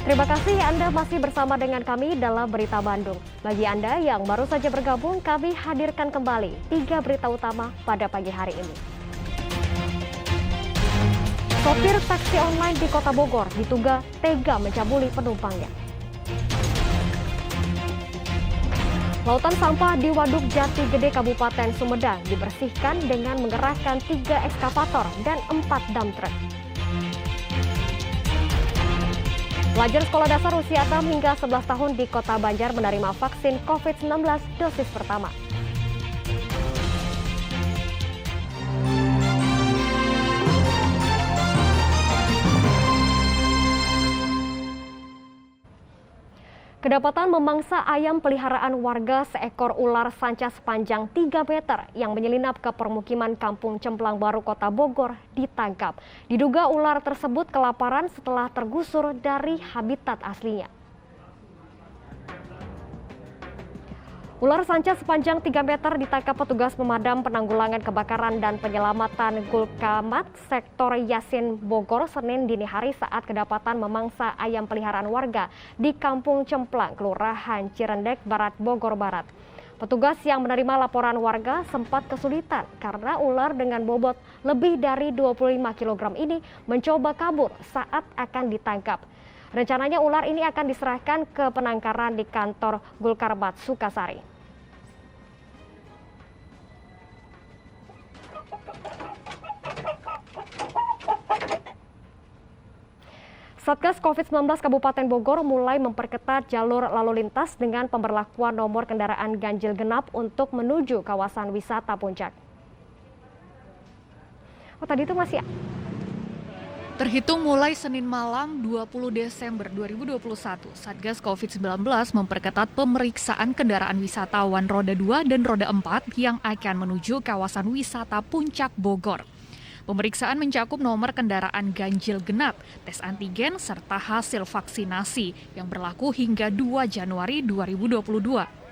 Terima kasih Anda masih bersama dengan kami dalam Berita Bandung. Bagi Anda yang baru saja bergabung, kami hadirkan kembali 3 berita utama pada pagi hari ini. Sopir taksi online di Kota Bogor diduga tega mencabuli penumpangnya. Lautan sampah di Waduk Jati Gede Kabupaten Sumedang dibersihkan dengan mengerahkan 3 ekskavator dan 4 dump truck. Pelajar sekolah dasar usia 6 hingga 11 tahun di Kota Banjar menerima vaksin COVID-19 dosis pertama. Kedapatan memangsa ayam peliharaan warga seekor ular sanca sepanjang 3 meter yang menyelinap ke permukiman Kampung Cemplang Baru, Kota Bogor ditangkap. Diduga ular tersebut kelaparan setelah tergusur dari habitat aslinya. Ular sanca sepanjang 3 meter ditangkap petugas pemadam penanggulangan kebakaran dan penyelamatan Gulkamat Sektor Yasin Bogor Senin dini hari saat kedapatan memangsa ayam peliharaan warga di Kampung Cemplang, Kelurahan Cirendek Barat, Bogor Barat. Petugas yang menerima laporan warga sempat kesulitan karena ular dengan bobot lebih dari 25 kg ini mencoba kabur saat akan ditangkap. Rencananya ular ini akan diserahkan ke penangkaran di kantor Gulkarmat Sukasari. Satgas COVID-19 Kabupaten Bogor mulai memperketat jalur lalu lintas dengan pemberlakuan nomor kendaraan ganjil genap untuk menuju kawasan wisata Puncak. Tadi itu masih Terhitung mulai Senin malam 20 Desember 2021, Satgas COVID-19 memperketat pemeriksaan kendaraan wisatawan roda 2 dan roda 4 yang akan menuju kawasan wisata Puncak Bogor. Pemeriksaan mencakup nomor kendaraan ganjil genap, tes antigen, serta hasil vaksinasi yang berlaku hingga 2 Januari 2022.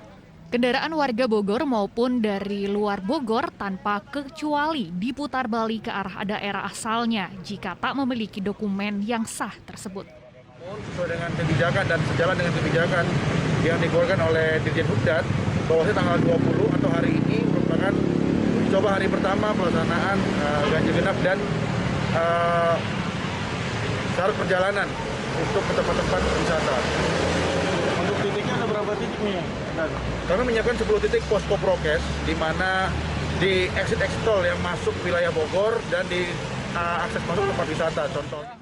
Kendaraan warga Bogor maupun dari luar Bogor tanpa kecuali diputar balik ke arah daerah asalnya jika tak memiliki dokumen yang sah tersebut. Sesuai dengan kebijakan dan sejalan dengan kebijakan yang dikeluarkan oleh Dirjen Hubdat, bahwasanya tanggal 20 atau hari ini merupakan coba hari pertama pelaksanaan ganjil genap dan syarat perjalanan untuk ke tempat-tempat wisata. Untuk titiknya ada berapa titik nih? Kami menyiapkan 10 titik posko prokes, di mana di exit tol yang masuk wilayah Bogor dan di akses masuk tempat wisata. Contohnya.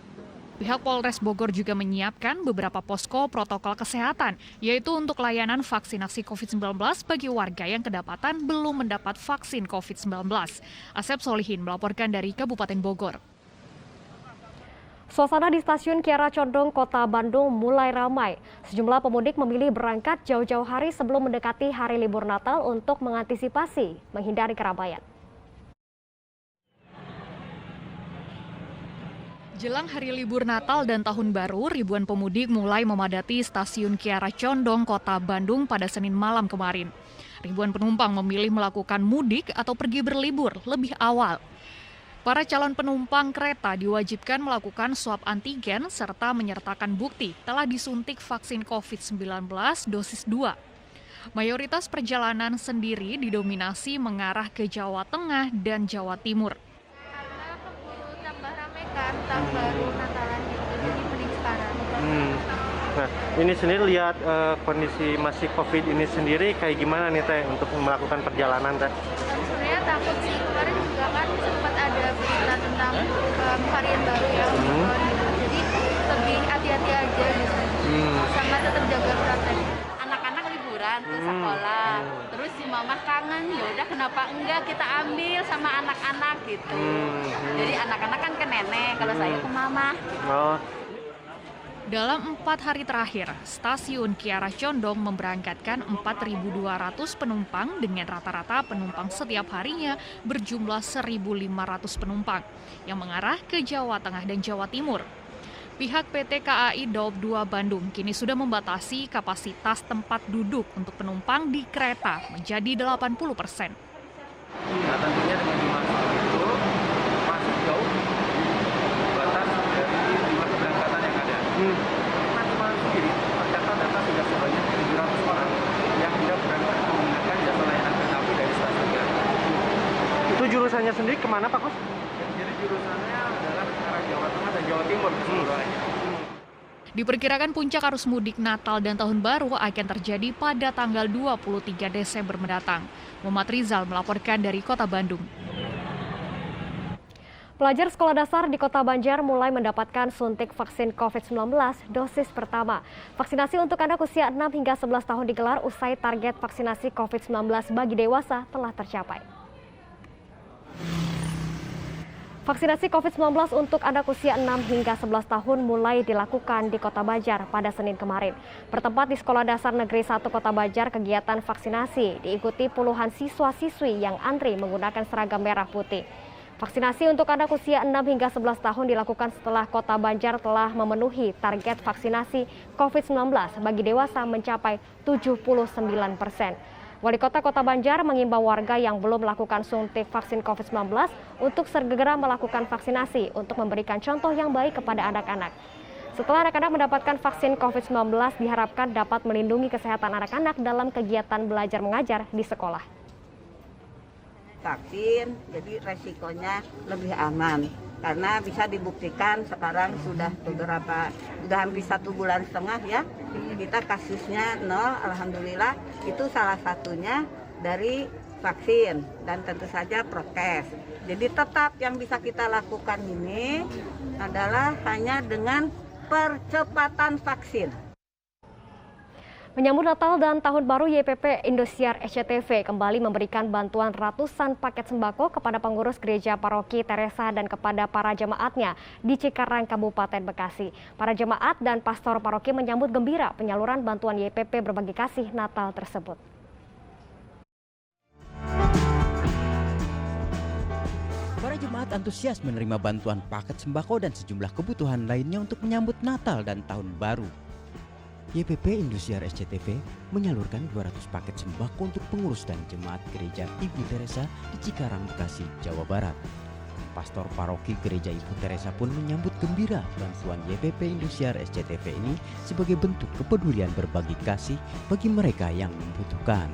Pihak Polres Bogor juga menyiapkan beberapa posko protokol kesehatan, yaitu untuk layanan vaksinasi COVID-19 bagi warga yang kedapatan belum mendapat vaksin COVID-19. Asep Solihin melaporkan dari Kabupaten Bogor. Suasana di stasiun Kiara Condong, Kota Bandung mulai ramai. Sejumlah pemudik memilih berangkat jauh-jauh hari sebelum mendekati hari libur Natal untuk mengantisipasi menghindari keramaian. Jelang hari libur Natal dan Tahun Baru, ribuan pemudik mulai memadati stasiun Kiara Condong, Kota Bandung pada Senin malam kemarin. Ribuan penumpang memilih melakukan mudik atau pergi berlibur lebih awal. Para calon penumpang kereta diwajibkan melakukan swab antigen serta menyertakan bukti telah disuntik vaksin COVID-19 dosis 2. Mayoritas perjalanan sendiri didominasi mengarah ke Jawa Tengah dan Jawa Timur. Karena keburu tambah rame kan, tahun baru Natalan gitu, jadi mending sekarang. Nah, ini sendiri lihat kondisi masih COVID ini sendiri kayak gimana nih Teh untuk melakukan perjalanan Teh? Sebenarnya takut sih, kemarin juga kan sempat ada berita tentang varian baru ya, jadi lebih hati-hati aja gitu. Sama tetap jaga protokol. Anak-anak liburan ke sekolah, terus si mama kangen, ya udah kenapa enggak kita ambil sama anak-anak gitu. Jadi anak-anak kan ke nenek, kalau saya ke mama. Oh. Dalam 4 hari terakhir, stasiun Kiara Condong memberangkatkan 4.200 penumpang dengan rata-rata penumpang setiap harinya berjumlah 1.500 penumpang yang mengarah ke Jawa Tengah dan Jawa Timur. Pihak PT KAI Daob 2 Bandung kini sudah membatasi kapasitas tempat duduk untuk penumpang di kereta menjadi 80%. Nah, tentunya dengan dimasuk itu masih jauh batas dari jumlah keberangkatan yang ada. Masih jurusannya sendiri kemana Pak Kus? Jadi jurusannya adalah ke arah Jawa Tengah dan Jawa Timur keseluruhannya. Diperkirakan puncak arus mudik Natal dan Tahun Baru akan terjadi pada tanggal 23 Desember mendatang. Muhammad Rizal melaporkan dari Kota Bandung. Pelajar sekolah dasar di Kota Banjar mulai mendapatkan suntik vaksin COVID-19 dosis pertama. Vaksinasi untuk anak usia 6 hingga 11 tahun digelar usai target vaksinasi COVID-19 bagi dewasa telah tercapai. Vaksinasi COVID-19 untuk anak usia 6 hingga 11 tahun mulai dilakukan di Kota Banjar pada Senin kemarin. Bertempat di Sekolah Dasar Negeri 1 Kota Banjar, kegiatan vaksinasi diikuti puluhan siswa-siswi yang antri menggunakan seragam merah putih. Vaksinasi untuk anak usia 6 hingga 11 tahun dilakukan setelah Kota Banjar telah memenuhi target vaksinasi COVID-19 bagi dewasa mencapai 79%. Wali Kota Kota Banjar mengimbau warga yang belum melakukan suntik vaksin COVID-19 untuk segera melakukan vaksinasi untuk memberikan contoh yang baik kepada anak-anak. Setelah anak-anak mendapatkan vaksin COVID-19, diharapkan dapat melindungi kesehatan anak-anak dalam kegiatan belajar mengajar di sekolah. Vaksin, jadi resikonya lebih aman karena bisa dibuktikan sekarang sudah hampir 1,5 bulan ya, kita kasusnya 0, alhamdulillah. Itu salah satunya dari vaksin dan tentu saja prokes. Jadi tetap yang bisa kita lakukan ini adalah hanya dengan percepatan vaksin. Menyambut Natal dan Tahun Baru, YPP Indosiar SCTV kembali memberikan bantuan ratusan paket sembako kepada pengurus gereja paroki Teresa dan kepada para jemaatnya di Cikarang, Kabupaten Bekasi. Para jemaat dan pastor paroki menyambut gembira penyaluran bantuan YPP berbagi kasih Natal tersebut. Para jemaat antusias menerima bantuan paket sembako dan sejumlah kebutuhan lainnya untuk menyambut Natal dan Tahun Baru. YPP Indosiar SCTV menyalurkan 200 paket sembako untuk pengurus dan jemaat gereja Ibu Teresa di Cikarang, Bekasi, Jawa Barat. Pastor paroki gereja Ibu Teresa pun menyambut gembira bantuan YPP Indosiar SCTV ini sebagai bentuk kepedulian berbagi kasih bagi mereka yang membutuhkan.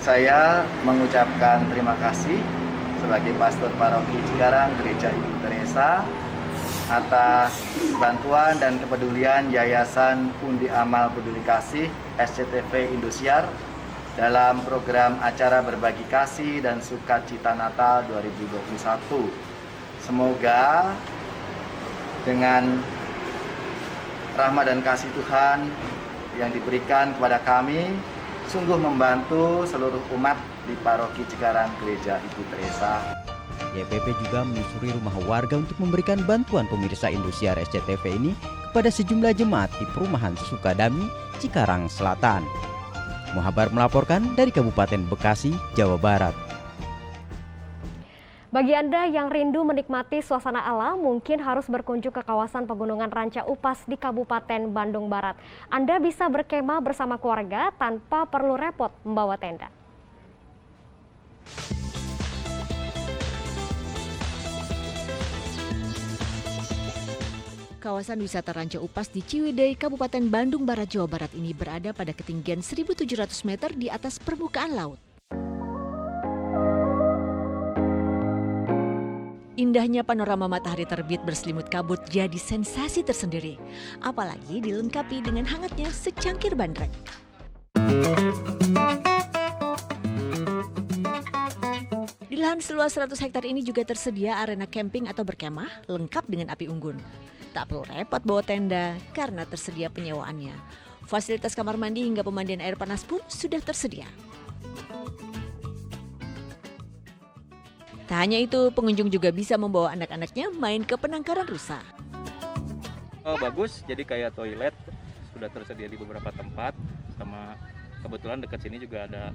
Saya mengucapkan terima kasih sebagai pastor paroki Cikarang gereja Ibu Teresa atas bantuan dan kepedulian Yayasan Pundi Amal Peduli Kasih SCTV Indosiar dalam program acara berbagi kasih dan sukacita Natal 2021. Semoga dengan rahmat dan kasih Tuhan yang diberikan kepada kami sungguh membantu seluruh umat di paroki Cikarang gereja Ibu Teresa. YPP juga menyusuri rumah warga untuk memberikan bantuan pemirsa Indosiar SCTV ini kepada sejumlah jemaat di perumahan Sukadami, Cikarang Selatan. Muhabar melaporkan dari Kabupaten Bekasi, Jawa Barat. Bagi Anda yang rindu menikmati suasana alam, mungkin harus berkunjung ke kawasan Pegunungan Ranca Upas di Kabupaten Bandung Barat. Anda bisa berkemah bersama keluarga tanpa perlu repot membawa tenda. Kawasan wisata Ranca Upas di Ciwidey, Kabupaten Bandung Barat, Jawa Barat ini berada pada ketinggian 1.700 meter di atas permukaan laut. Indahnya panorama matahari terbit berselimut kabut jadi sensasi tersendiri. Apalagi dilengkapi dengan hangatnya secangkir bandrek. Di lahan seluas 100 hektar ini juga tersedia arena camping atau berkemah lengkap dengan api unggun. Tak perlu repot bawa tenda karena tersedia penyewaannya. Fasilitas kamar mandi hingga pemandian air panas pun sudah tersedia. Tak hanya itu, pengunjung juga bisa membawa anak-anaknya main ke penangkaran rusa. Bagus, jadi kayak toilet sudah tersedia di beberapa tempat, sama kebetulan dekat sini juga ada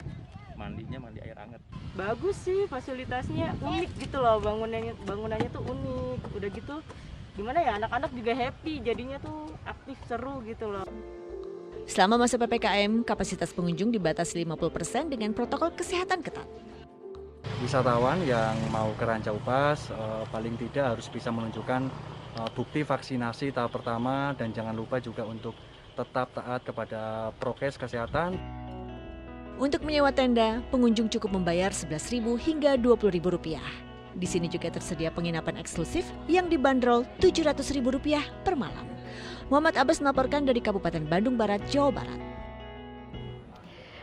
mandinya, mandi air hangat. Bagus sih, fasilitasnya unik gitu loh, bangunannya tuh unik. Udah gitu gimana ya, anak-anak juga happy, jadinya tuh aktif, seru gitu loh. Selama masa PPKM, kapasitas pengunjung dibatasi 50% dengan protokol kesehatan ketat. Wisatawan yang mau ke Ranca Upas paling tidak harus bisa menunjukkan bukti vaksinasi tahap pertama dan jangan lupa juga untuk tetap taat kepada prokes kesehatan. Untuk menyewa tenda, pengunjung cukup membayar Rp11.000 hingga Rp20.000. Di sini juga tersedia penginapan eksklusif yang dibanderol Rp700.000 per malam. Muhammad Abbas melaporkan dari Kabupaten Bandung Barat, Jawa Barat.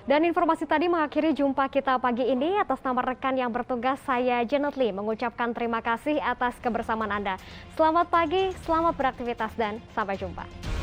Dan informasi tadi mengakhiri jumpa kita pagi ini. Atas nama rekan yang bertugas, saya Janet Lee mengucapkan terima kasih atas kebersamaan Anda. Selamat pagi, selamat beraktivitas, dan sampai jumpa.